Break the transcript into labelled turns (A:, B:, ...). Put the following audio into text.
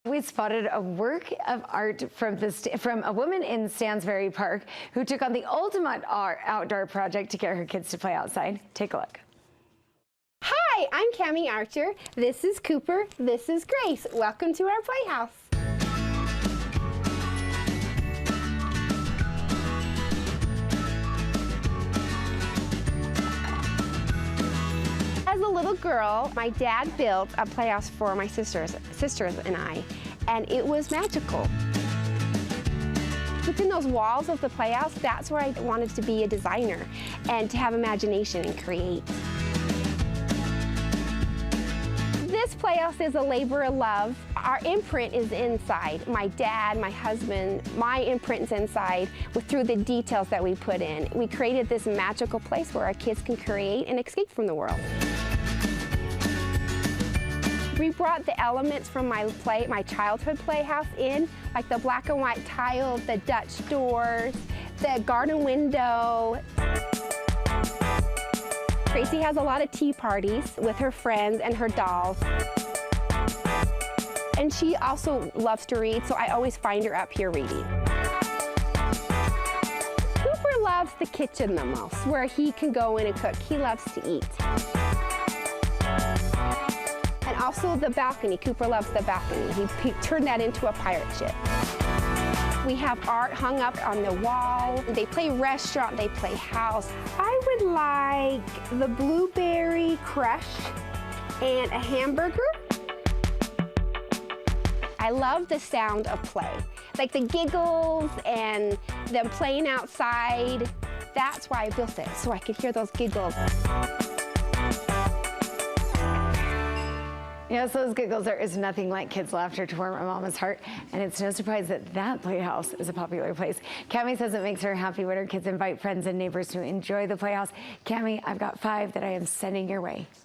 A: We spotted a work of art from a woman in Stansbury Park who took on the ultimate outdoor project to get her kids to play outside. Take a look.
B: Hi, I'm Cami Archer. This is Cooper. This is Grace. Welcome to our Playhouse. As a little girl, my dad built a playhouse for my sisters and I, and it was magical. Within those walls of the playhouse, that's where I wanted to be a designer and to have imagination and create. This playhouse is a labor of love. Our imprint is inside. My dad, my husband, my imprint is inside through the details that we put in. We created this magical place where our kids can create and escape from the world. We brought the elements from my childhood playhouse in, like the black and white tile, the Dutch doors, the garden window. Gracie has a lot of tea parties with her friends and her dolls. And she also loves to read, so I always find her up here reading. Cooper loves the kitchen the most, where he can go in and cook. He loves to eat. And also the balcony. Cooper loves the balcony. He turned that into a pirate ship. We have art hung up on the wall. They play restaurant, they play house. I would like the blueberry crush and a hamburger. I love the sound of play. Like the giggles and them playing outside. That's why I built it, so I could hear those giggles.
A: Yes, those giggles, there is nothing like kids' laughter to warm a mama's heart, and it's no surprise that that playhouse is a popular place. Cami says it makes her happy when her kids invite friends and neighbors to enjoy the playhouse. Cami, I've got 5 that I am sending your way.